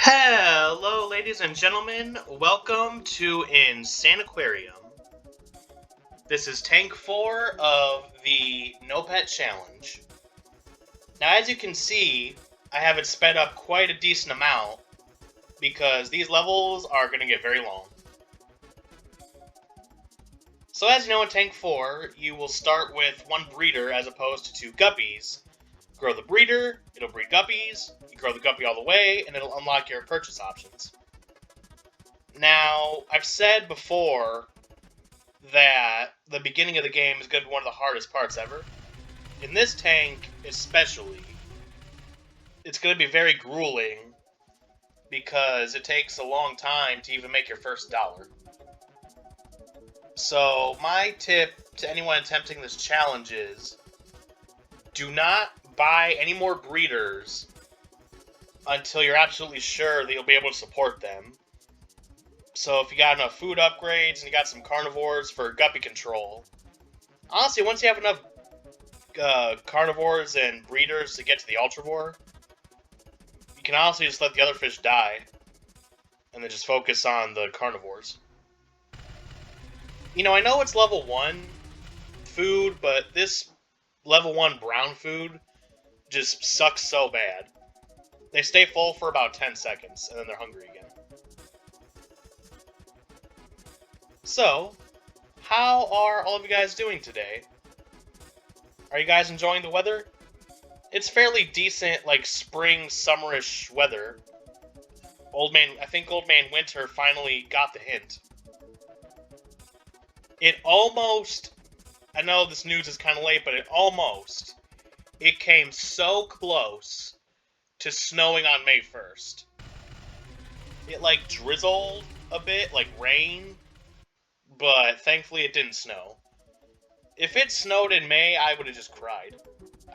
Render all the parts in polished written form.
Hello, ladies and gentlemen. Welcome to Insaniquarium. This is Tank 4 of the No Pet Challenge. Now, as you can see, I have it sped up quite a decent amount because these levels are going to get very long. So as you know, in Tank 4, you will start with one breeder as opposed to two guppies. Grow the breeder, it'll breed guppies, you grow the guppy all the way, and it'll unlock your purchase options. Now, I've said before that the beginning of the game is going to be one of the hardest parts ever. In this tank, especially, it's going to be very grueling because it takes a long time to even make your first dollar. So, my tip to anyone attempting this challenge is do not buy any more breeders until you're absolutely sure that you'll be able to support them. So, if you got enough food upgrades and you got some carnivores for guppy control, honestly, once you have enough carnivores and breeders to get to the Ultravore, you can honestly just let the other fish die and then just focus on the carnivores. You know, I know it's level 1 food, but this level 1 brown food just sucks so bad. They stay full for about 10 seconds, and then they're hungry again. So, how are all of you guys doing today? Are you guys enjoying the weather? It's fairly decent, like, spring, summerish weather. I think Old Man Winter finally got the hint. It almost, I know this news is kind of late, but it came so close to snowing on May 1st. It, like, drizzled a bit, like rain, but thankfully it didn't snow. If it snowed in May, I would have just cried.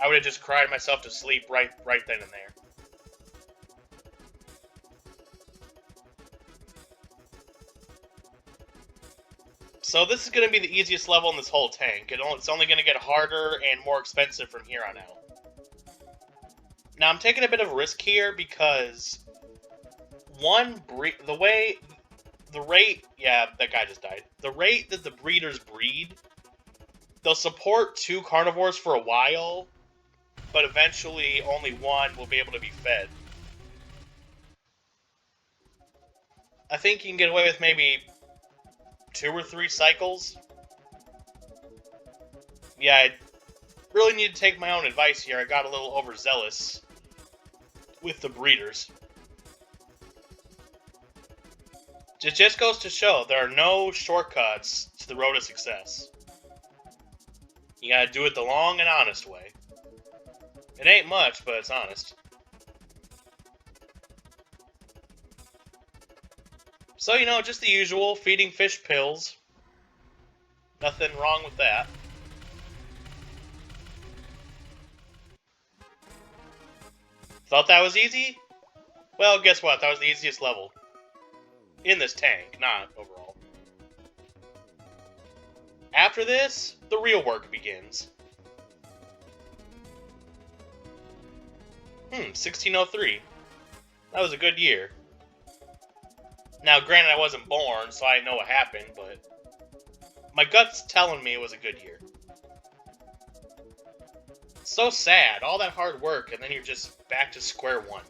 I would have just cried myself to sleep right then and there. So this is going to be the easiest level in this whole tank. It's only going to get harder and more expensive from here on out. Now I'm taking a bit of a risk here because the rate that the breeders breed, they'll support two carnivores for a while, but eventually only one will be able to be fed. I think you can get away with maybe 2 or 3 cycles. Yeah, I really need to take my own advice here. I got a little overzealous with the breeders. It just goes to show there are no shortcuts to the road to success. You gotta do it the long and honest way. It ain't much, but it's honest. So, you know, just the usual, feeding fish pills. Nothing wrong with that. Thought that was easy? Well, guess what? That was the easiest level. In this tank, not overall. After this, the real work begins. 1603. That was a good year. Now, granted, I wasn't born, so I know what happened, but my gut's telling me it was a good year. So sad, all that hard work, and then you're just back to square one.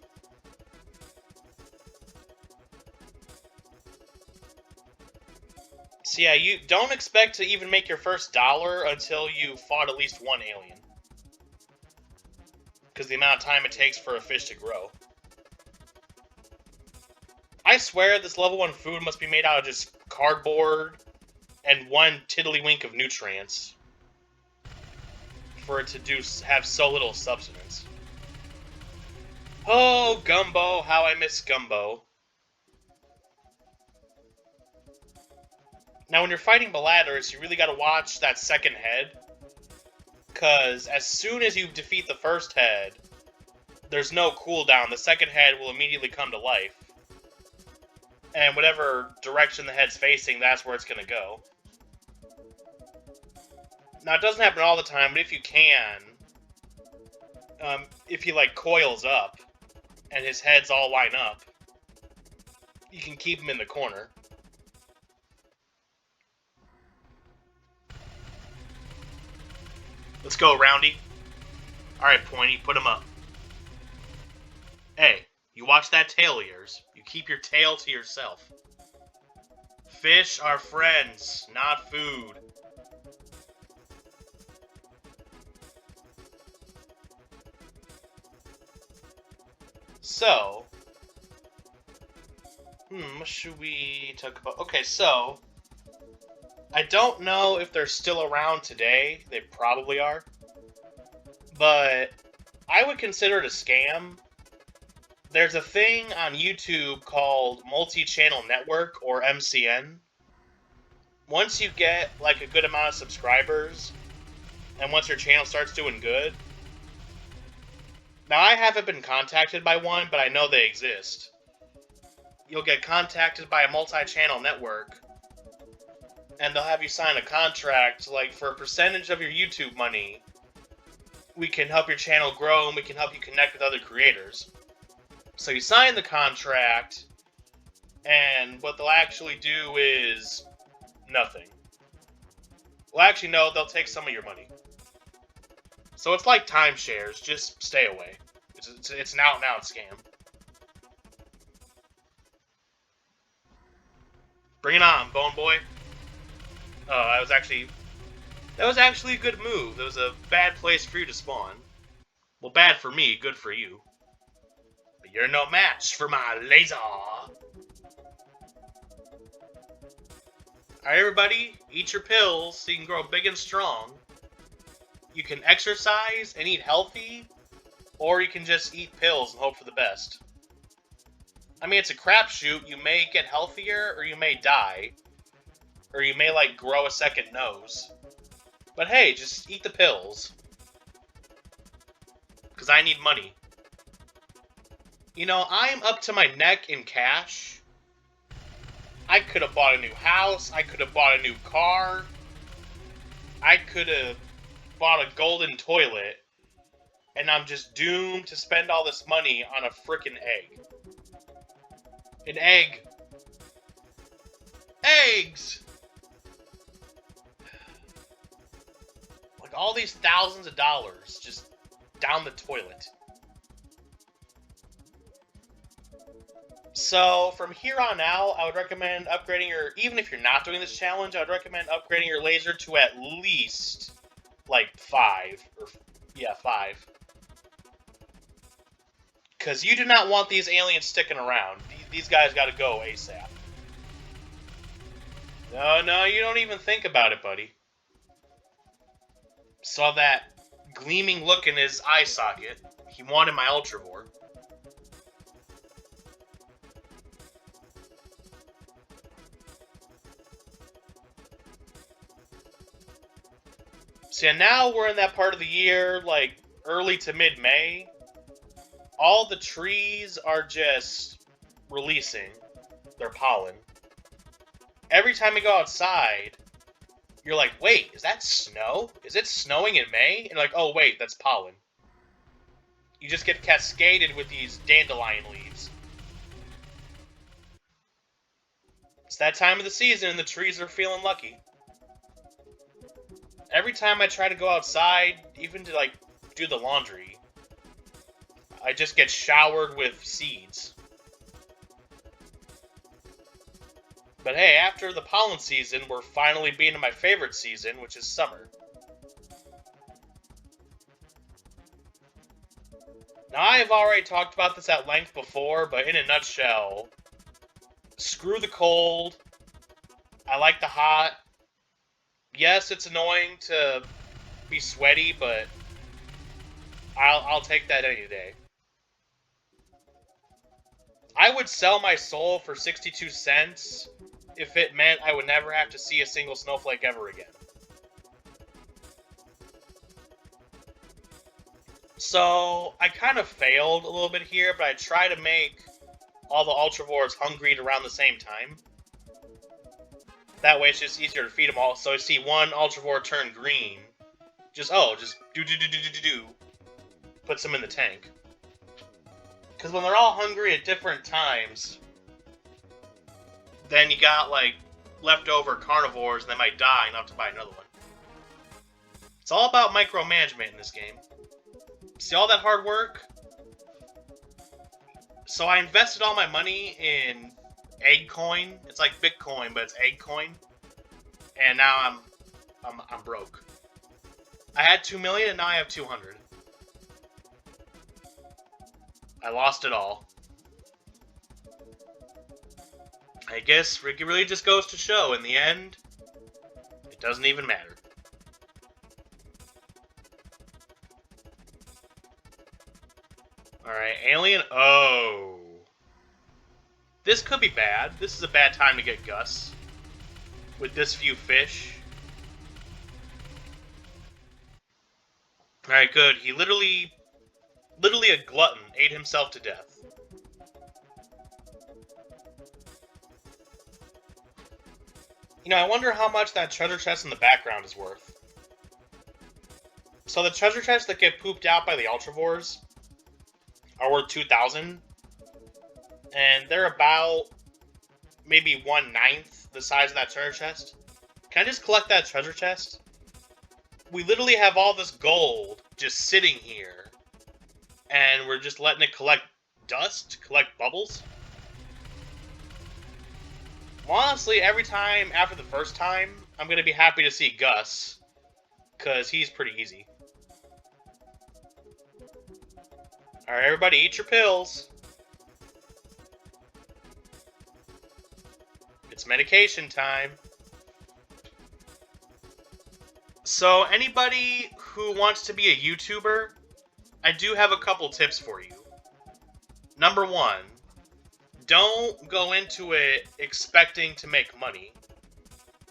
So yeah, you don't expect to even make your first dollar until you fought at least one alien. Because the amount of time it takes for a fish to grow. I swear this level 1 food must be made out of just cardboard and one tiddlywink of nutrients for it to have so little substance. Oh, gumbo, how I miss gumbo. Now, when you're fighting Baladers, you really gotta watch that second head, because as soon as you defeat the first head, there's no cooldown. The second head will immediately come to life. And whatever direction the head's facing, that's where it's gonna go. Now, it doesn't happen all the time, but if you can, if he, like, coils up, and his heads all line up, You can keep him in the corner. Let's go, Roundy. Alright, Pointy, put him up. Hey, you watch that tail of yours. You keep your tail to yourself. Fish are friends, not food. So, what should we talk about? Okay, so, I don't know if they're still around today. They probably are. But I would consider it a scam. There's a thing on YouTube called Multi-Channel Network, or MCN. Once you get, like, a good amount of subscribers, and once your channel starts doing good... Now, I haven't been contacted by one, but I know they exist. You'll get contacted by a multi-channel network, and they'll have you sign a contract, like, for a percentage of your YouTube money, we can help your channel grow, and we can help you connect with other creators. So you sign the contract, and what they'll actually do is nothing. Well, actually, no, they'll take some of your money. So it's like timeshares, just stay away. It's an out-and-out scam. Bring it on, Bone Boy. Oh, that was actually a good move. That was a bad place for you to spawn. Well, bad for me, good for you. But you're no match for my laser. Alright, everybody, eat your pills so you can grow big and strong. You can exercise and eat healthy, or you can just eat pills and hope for the best. I mean, it's a crapshoot. You may get healthier, or you may die. Or you may, like, grow a second nose. But hey, just eat the pills. Because I need money. You know, I'm up to my neck in cash. I could have bought a new house. I could have bought a new car. I could have bought a golden toilet. And I'm just doomed to spend all this money on a frickin' egg. An egg. Eggs! Like, all these thousands of dollars just down the toilet. So, from here on out, I would recommend upgrading your... Even if you're not doing this challenge, I would recommend upgrading your laser to at least, like, 5. Yeah, 5. Because you do not want these aliens sticking around. These guys gotta go ASAP. No, you don't even think about it, buddy. Saw that gleaming look in his eye socket. He wanted my Ultravore. So now we're in that part of the year, like, early to mid-May. All the trees are just releasing their pollen. Every time you go outside, you're like, wait, is that snow? Is it snowing in May? And like, oh wait, that's pollen. You just get cascaded with these dandelion leaves. It's that time of the season and the trees are feeling lucky. Every time I try to go outside, even to, like, do the laundry, I just get showered with seeds. But hey, after the pollen season, we're finally being in my favorite season, which is summer. Now, I've already talked about this at length before, but in a nutshell, screw the cold. I like the hot. Yes, it's annoying to be sweaty, but I'll take that any day. I would sell my soul for 62 cents if it meant I would never have to see a single snowflake ever again. So, I kind of failed a little bit here, but I try to make all the Ultravores hungry around the same time. That way it's just easier to feed them all. So I see one Ultravore turn green. Just do. Puts them in the tank. Because when they're all hungry at different times, then you got, like, leftover carnivores, and they might die, and you have to buy another one. It's all about micromanagement in this game. See all that hard work? So I invested all my money in egg coin. It's like Bitcoin, but it's egg coin. And now I'm broke. I had 2 million, and now I have 200. I lost it all. I guess Ricky really just goes to show, in the end, it doesn't even matter. Alright, alien. Oh. This could be bad. This is a bad time to get Gus. With this few fish. Alright, good. He literally a glutton, ate himself to death. You know, I wonder how much that treasure chest in the background is worth. So the treasure chests that get pooped out by the Ultravores are worth 2,000. And they're about maybe 1/9 the size of that treasure chest. Can I just collect that treasure chest? We literally have all this gold just sitting here. And we're just letting it collect dust, collect bubbles. Well, honestly, every time after the first time, I'm going to be happy to see Gus. Because he's pretty easy. Alright, everybody, eat your pills. It's medication time. So, anybody who wants to be a YouTuber, I do have a couple tips for you. Number one, don't go into it expecting to make money.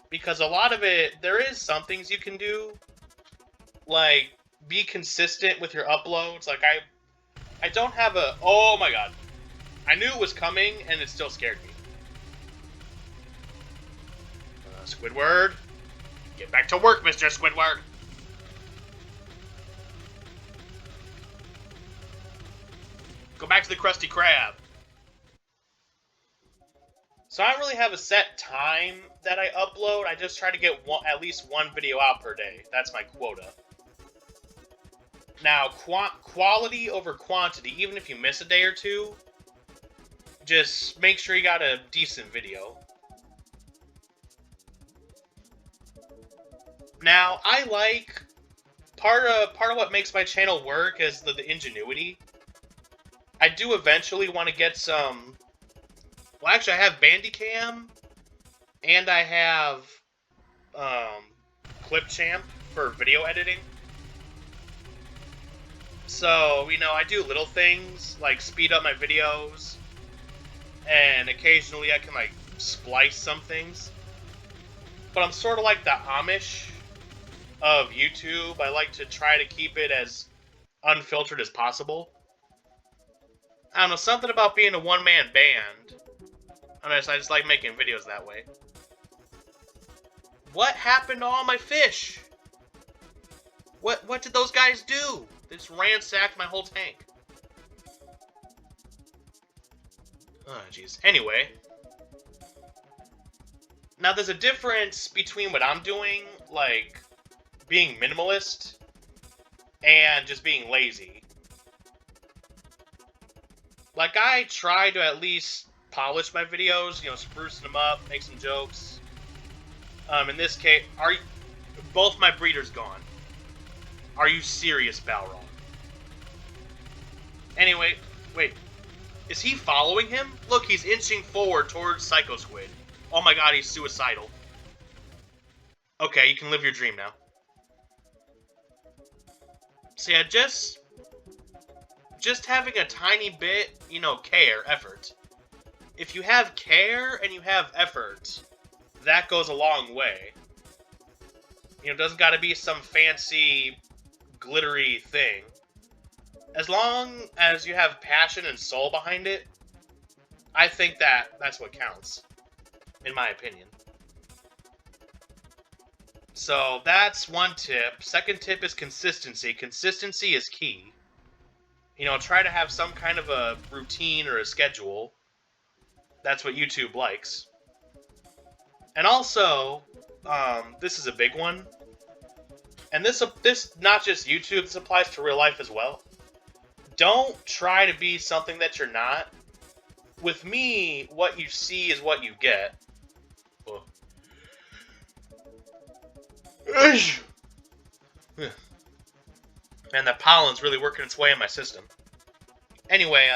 Because a lot of it, there is some things you can do. Like, be consistent with your uploads. Like, I don't have a... Oh my god. I knew it was coming, and it still scared me. Squidward. Get back to work, Mr. Squidward. Go back to the Krusty Krab. So I don't really have a set time that I upload. I just try to get at least one video out per day. That's my quota. Now, quality over quantity, even if you miss a day or two, just make sure you got a decent video. Now, I like... Part of what makes my channel work is the ingenuity. I do eventually want to get some... Well, actually, I have Bandicam, and I have Clipchamp for video editing. So, you know, I do little things, like speed up my videos, and occasionally I can, like, splice some things. But I'm sort of like the Amish of YouTube. I like to try to keep it as unfiltered as possible. I don't know, something about being a one-man band. I just like making videos that way. What happened to all my fish? What did those guys do? They just ransacked my whole tank. Oh, jeez. Anyway. Now, there's a difference between what I'm doing, like, being minimalist, and just being lazy. Like, I try to at least polish my videos, you know, sprucing them up, make some jokes. In this case, both my breeders gone? Are you serious, Balrog? Anyway, wait. Is he following him? Look, he's inching forward towards Psycho Squid. Oh my god, he's suicidal. Okay, you can live your dream now. So yeah, just having a tiny bit, you know, effort. If you have care and you have effort, that goes a long way. You know, it doesn't gotta be some fancy, glittery thing. As long as you have passion and soul behind it, I think that's what counts. In my opinion. So, that's one tip. Second tip is consistency. Consistency is key. You know, try to have some kind of a routine or a schedule. That's what YouTube likes. And also, this is a big one. And this not just YouTube, this applies to real life as well. Don't try to be something that you're not. With me, what you see is what you get. And the pollen's really working its way in my system. Anyway,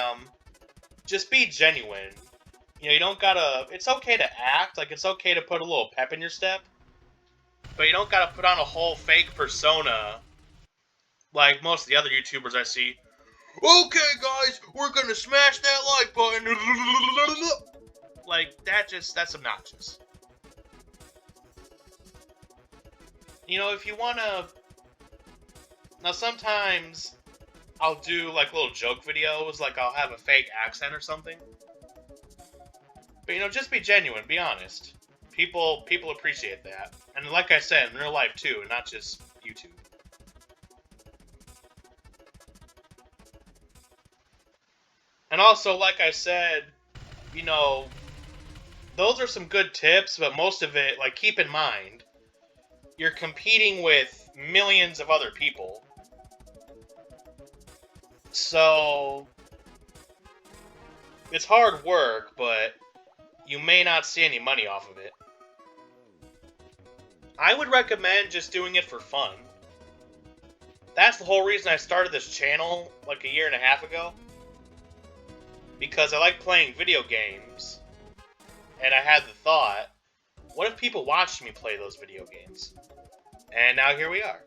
just be genuine. You know, you don't gotta... It's okay to act, like, it's okay to put a little pep in your step. But you don't gotta put on a whole fake persona like most of the other YouTubers I see. Okay, guys, we're gonna smash that like button. Like, that's obnoxious. You know, if you wanna... Now, sometimes I'll do, like, little joke videos, like I'll have a fake accent or something. But, you know, just be genuine, be honest. People appreciate that. And like I said, in real life, too, and not just YouTube. And also, like I said, you know, those are some good tips, but most of it, like, keep in mind, you're competing with millions of other people. So, it's hard work, but you may not see any money off of it. I would recommend just doing it for fun. That's the whole reason I started this channel, like, a year and a half ago. Because I like playing video games, and I had the thought, what if people watched me play those video games? And now here we are.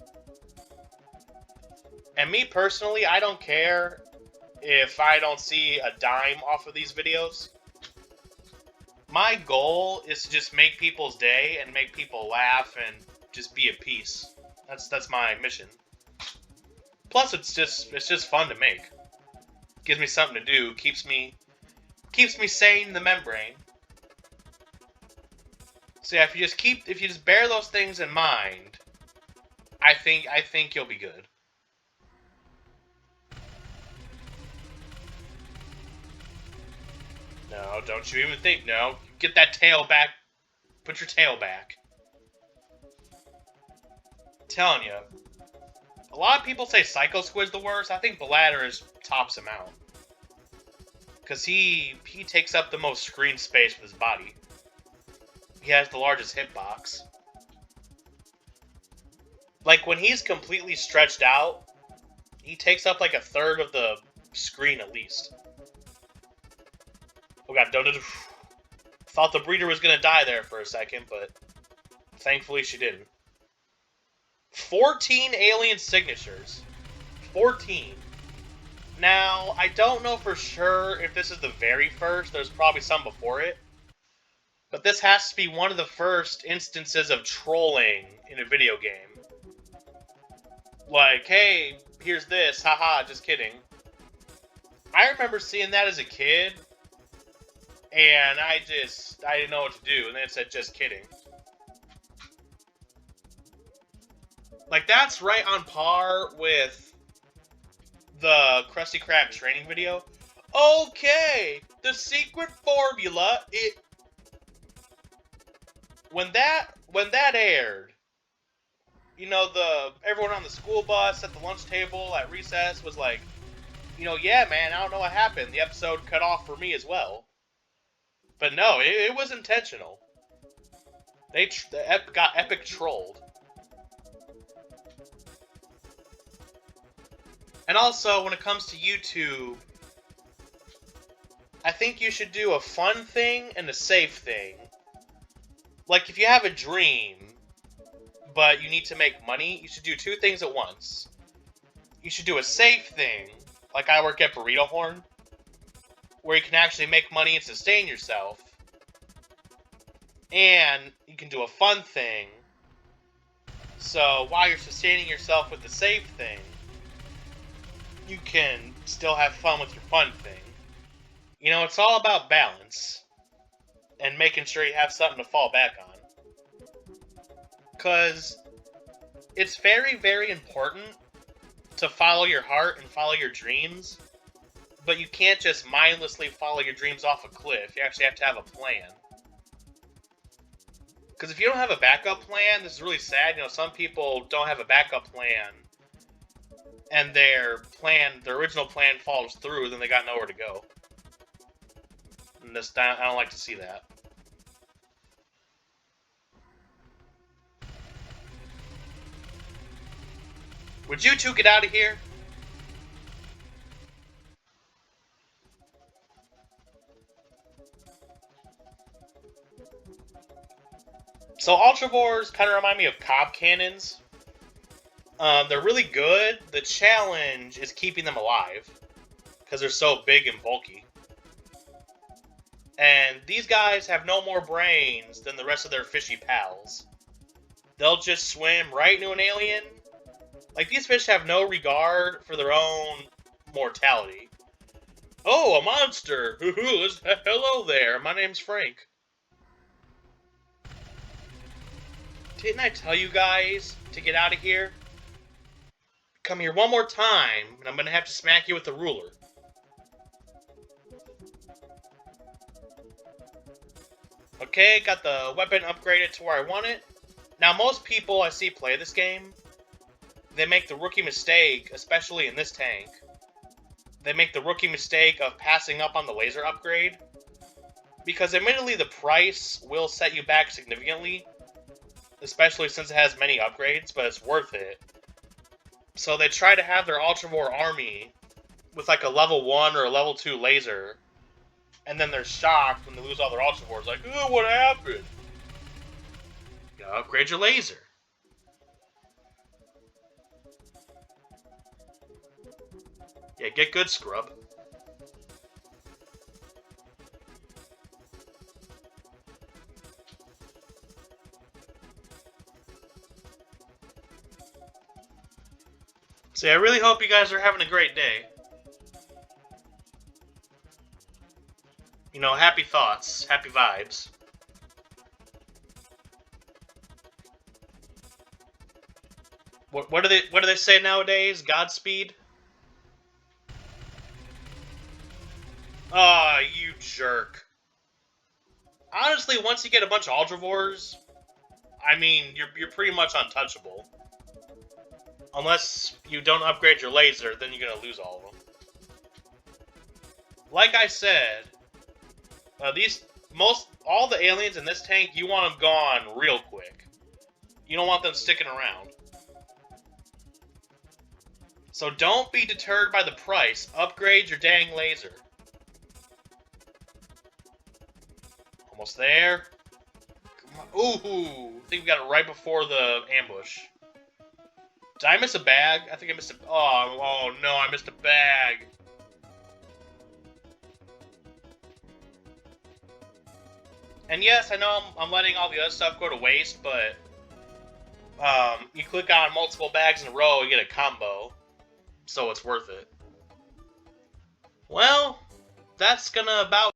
And me personally, I don't care if I don't see a dime off of these videos. My goal is to just make people's day and make people laugh and just be at peace. That's my mission. Plus, it's just fun to make. Gives me something to do, keeps me sane in the membrane. So yeah, if you just bear those things in mind, I think you'll be good. No, don't you even think. No, get that tail back. Put your tail back. I'm telling you, a lot of people say Psycho Squid's the worst. I think Bladder tops him out. Because he takes up the most screen space with his body. He has the largest hitbox. Like, when he's completely stretched out, he takes up like a third of the screen at least. Oh god, thought the breeder was gonna die there for a second, but thankfully she didn't. 14 alien signatures. 14. Now, I don't know for sure if this is the very first. There's probably some before it. But this has to be one of the first instances of trolling in a video game. Like, hey, here's this, haha, just kidding. I remember seeing that as a kid, and I didn't know what to do, and then it said, just kidding. Like, that's right on par with the Krusty Krab training video. Okay, the secret formula, when that aired, you know, everyone on the school bus, at the lunch table, at recess was like, you know, yeah, man, I don't know what happened. The episode cut off for me as well. But no, it was intentional. They got epic trolled. And also, when it comes to YouTube, I think you should do a fun thing and a safe thing. Like, if you have a dream, but you need to make money, you should do two things at once. You should do a safe thing, like I work at Burrito Horn, where you can actually make money and sustain yourself. And you can do a fun thing, so while you're sustaining yourself with the safe thing, you can still have fun with your fun thing. You know, it's all about balance, and making sure you have something to fall back on. Because it's very, very important to follow your heart and follow your dreams, but you can't just mindlessly follow your dreams off a cliff. You actually have to have a plan. Because if you don't have a backup plan, this is really sad. You know, some people don't have a backup plan, and their original plan falls through, then they got nowhere to go. And this, I don't like to see that. Would you two get out of here? So Ultravores kind of remind me of cob cannons. They're really good. The challenge is keeping them alive, because they're so big and bulky. And these guys have no more brains than the rest of their fishy pals. They'll just swim right into an alien. Like, these fish have no regard for their own mortality. Oh, a monster! Hello there, my name's Frank. Didn't I tell you guys to get out of here? Come here one more time, and I'm gonna have to smack you with the ruler. Okay, got the weapon upgraded to where I want it. Now, most people I see play this game, they make the rookie mistake, especially in this tank. They make the rookie mistake of passing up on the laser upgrade. Because admittedly, the price will set you back significantly, especially since it has many upgrades, but it's worth it. So they try to have their Ultravore army with like a level 1 or a level 2 laser, and then they're shocked when they lose all their Ultravores, like, oh, what happened? You gotta upgrade your laser. Yeah, get good, scrub. So I really hope you guys are having a great day. You know, happy thoughts, happy vibes. What do they say nowadays? Godspeed? Ah, you jerk. Honestly, once you get a bunch of Ultravores, I mean, you're pretty much untouchable. Unless you don't upgrade your laser, then you're gonna lose all of them. Like I said, all the aliens in this tank, you want them gone real quick. You don't want them sticking around. So don't be deterred by the price. Upgrade your dang laser. Almost there. Ooh, I think we got it right before the ambush. Did I miss a bag? I think I missed a... Oh no, I missed a bag. And yes, I know I'm letting all the other stuff go to waste, but... you click on multiple bags in a row, you get a combo. So it's worth it. Well, that's gonna about